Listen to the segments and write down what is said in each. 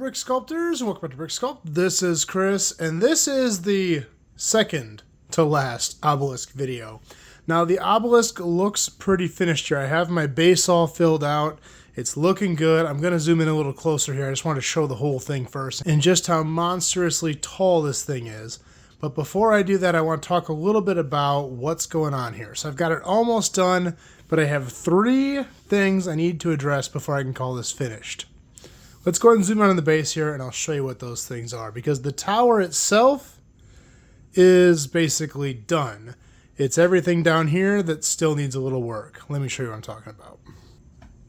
Brick Sculptors, and welcome back to Brick Sculpt. This is Chris, and this is the second to last Obelisk video. Now, the Obelisk looks pretty finished here. I have my base all filled out. It's looking good. I'm going to zoom in a little closer here. I just want to show the whole thing first and just how monstrously tall this thing is. But before I do that, I want to talk a little bit about what's going on here. So I've got it almost done, but I have 3 things I need to address before I can call this finished. Let's go ahead and zoom in on the base here, and I'll show you what those things are. Because the tower itself is basically done. It's everything down here that still needs a little work. Let me show you what I'm talking about.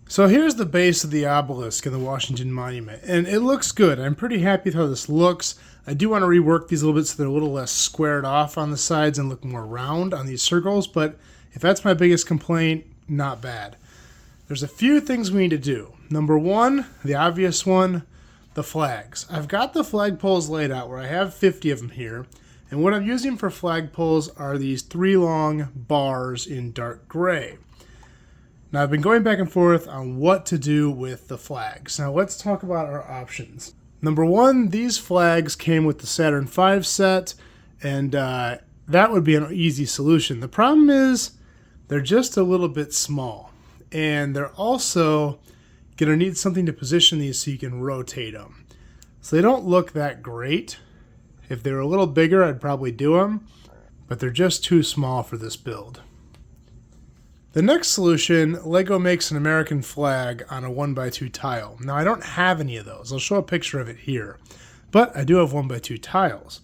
So here's the base of the obelisk in the Washington Monument, and it looks good. I'm pretty happy with how this looks. I do want to rework these a little bit so they're a little less squared off on the sides and look more round on these circles, but if that's my biggest complaint, not bad. There's a few things we need to do. Number 1, the obvious one, the flags. I've got the flagpoles laid out where I have 50 of them here, and what I'm using for flagpoles are these 3 long bars in dark gray. Now, I've been going back and forth on what to do with the flags. Now, let's talk about our options. Number 1, these flags came with the Saturn V set, and that would be an easy solution. The problem is they're just a little bit small, and they're also going to need something to position these so you can rotate them. So they don't look that great. If they were a little bigger, I'd probably do them, but they're just too small for this build. The next solution, Lego makes an American flag on a 1x2 tile. Now, I don't have any of those. I'll show a picture of it here, but I do have 1x2 tiles.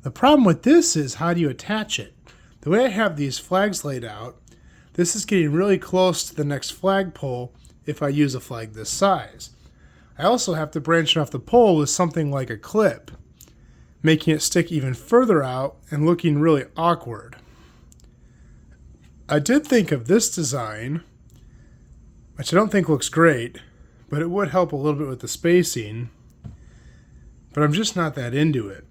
The problem with this is, how do you attach it? The way I have these flags laid out, this is getting really close to the next flagpole if I use a flag this size. I also have to branch it off the pole with something like a clip, making it stick even further out and looking really awkward. I did think of this design, which I don't think looks great, but it would help a little bit with the spacing, but I'm just not that into it.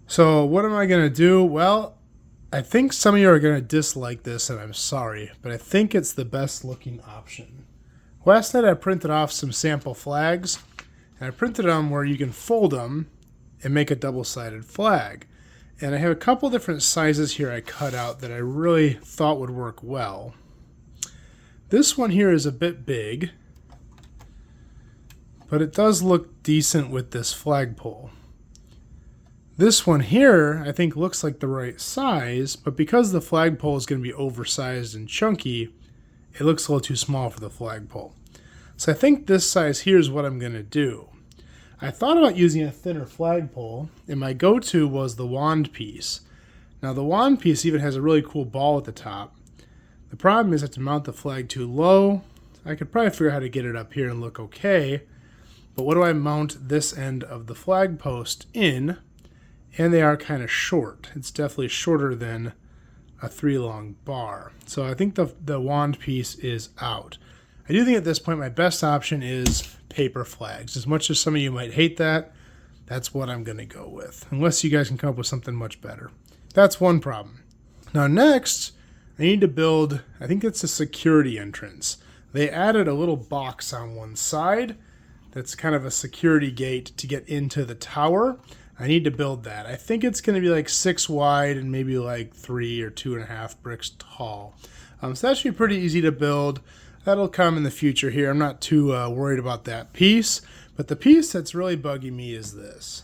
So what am I going to do? Well, I think some of you are going to dislike this, and I'm sorry, but I think it's the best looking option. Last night I printed off some sample flags, and I printed them where you can fold them and make a double-sided flag. And I have a couple different sizes here I cut out that I really thought would work well. This one here is a bit big, but it does look decent with this flagpole. This one here, I think, looks like the right size, but because the flagpole is going to be oversized and chunky, it looks a little too small for the flagpole. So I think this size here is what I'm going to do. I thought about using a thinner flagpole, and my go-to was the wand piece. Now, the wand piece even has a really cool ball at the top. The problem is I have to mount the flag too low. I could probably figure out how to get it up here and look okay, but what do I mount this end of the flag post in? And they are kind of short. It's definitely shorter than a 3 long bar. So I think the wand piece is out. I do think at this point my best option is paper flags. As much as some of you might hate that, that's what I'm going to go with. Unless you guys can come up with something much better. That's one problem. Now next, I need to build, I think it's a security entrance. They added a little box on one side that's kind of a security gate to get into the tower. I need to build that. I think it's going to be like 6 wide and maybe like 3 or 2.5 bricks tall. So that should be pretty easy to build. That'll come in the future here. I'm not too worried about that piece. But the piece that's really bugging me is this.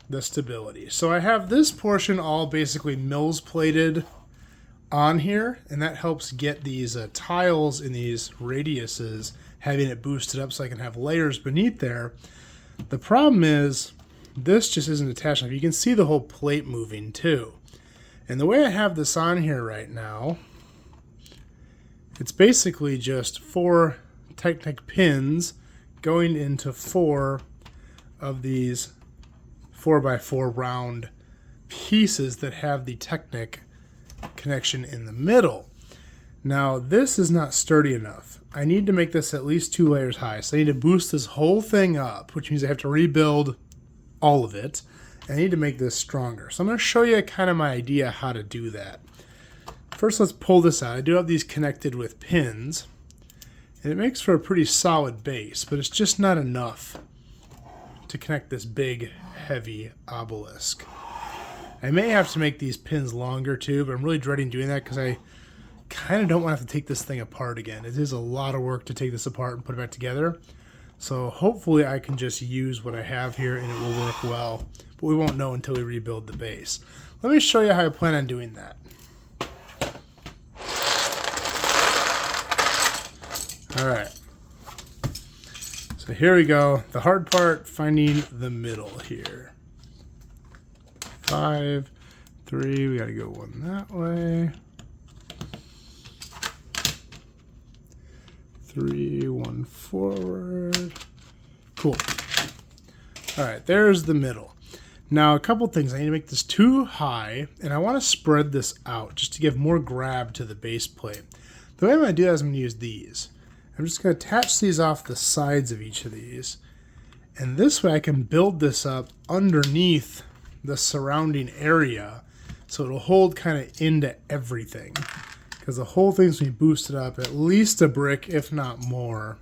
The stability. So I have this portion all basically mills plated on here. And that helps get these tiles in these radiuses, having it boosted up so I can have layers beneath there. The problem is, this just isn't attached enough. You can see the whole plate moving too. And the way I have this on here right now, it's basically just 4 Technic pins going into 4 of these 4x4 round pieces that have the Technic connection in the middle. Now, this is not sturdy enough. I need to make this at least 2 layers high. So I need to boost this whole thing up, which means I have to rebuild all of it. And I need to make this stronger. So I'm going to show you kind of my idea how to do that. First, let's pull this out. I do have these connected with pins. And it makes for a pretty solid base, but it's just not enough to connect this big, heavy obelisk. I may have to make these pins longer too, but I'm really dreading doing that because I kind of don't want to have to take this thing apart again. It is a lot of work to take this apart and put it back together. So hopefully I can just use what I have here and it will work well, but we won't know until we rebuild the base. Let me show you how I plan on doing that. All right. So here we go. The hard part, finding the middle here. 5, 3, we got to go one that way. 3, 1 forward. Cool. All right, there's the middle. Now, a couple things. I need to make this too high, and I want to spread this out just to give more grab to the base plate. The way I'm going to do that is I'm going to use these. I'm just going to attach these off the sides of each of these. And this way I can build this up underneath the surrounding area so it'll hold kind of into everything. Because the whole thing's going to be boosted up at least a brick, if not more,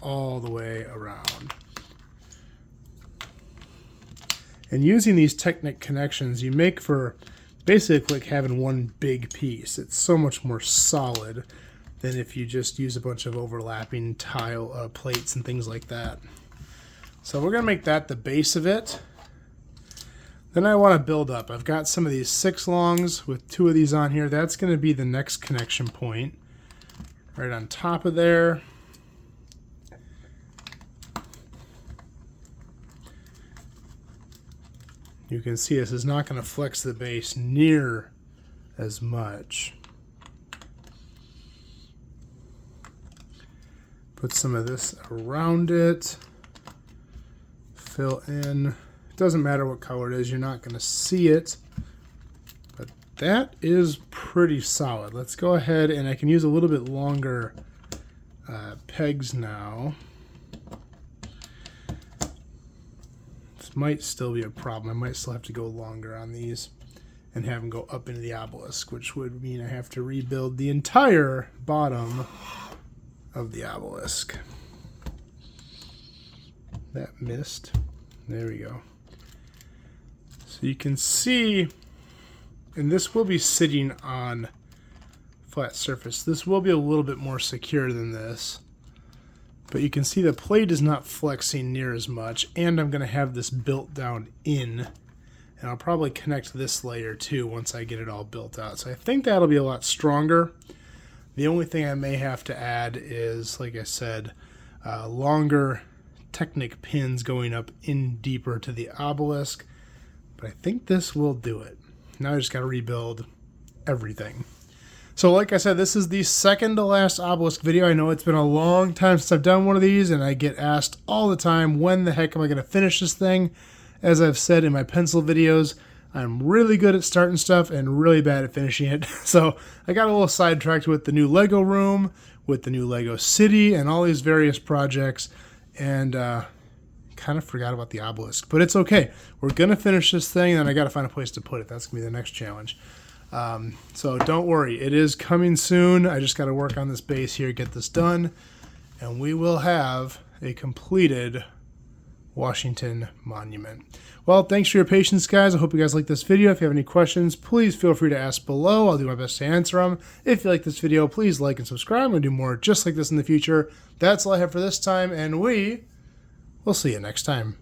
all the way around. And using these Technic connections, you make for basically like having one big piece. It's so much more solid than if you just use a bunch of overlapping tile plates and things like that. So we're going to make that the base of it. Then I want to build up. I've got some of these 6 longs with 2 of these on here. That's going to be the next connection point. Right on top of there. You can see this is not going to flex the base near as much. Put some of this around it. Fill in. It doesn't matter what color it is, you're not going to see it. But that is pretty solid. Let's go ahead, and I can use a little bit longer pegs now. This might still be a problem. I might still have to go longer on these and have them go up into the obelisk, which would mean I have to rebuild the entire bottom of the obelisk. That missed. There we go. So you can see, and this will be sitting on flat surface. This will be a little bit more secure than this, but you can see the plate is not flexing near as much, and I'm going to have this built down in, and I'll probably connect this layer too once I get it all built out. So I think that'll be a lot stronger. The only thing I may have to add is, like I said, longer Technic pins going up in deeper to the obelisk. But I think this will do it. Now I just got to rebuild everything. So like I said, this is the second to last obelisk video. I know it's been a long time since I've done one of these, and I get asked all the time, when the heck am I going to finish this thing? As I've said in my pencil videos, I'm really good at starting stuff and really bad at finishing it. So I got a little sidetracked with the new Lego room, with the new Lego city, and all these various projects, and kind of forgot about the obelisk. But it's okay. We're going to finish this thing, and I got to find a place to put it. That's going to be the next challenge. So don't worry. It is coming soon. I just got to work on this base here, get this done, and we will have a completed Washington Monument. Well, thanks for your patience, guys. I hope you guys like this video. If you have any questions, please feel free to ask below. I'll do my best to answer them. If you like this video, please like and subscribe. I'm going to do more just like this in the future. That's all I have for this time, and we will see you next time.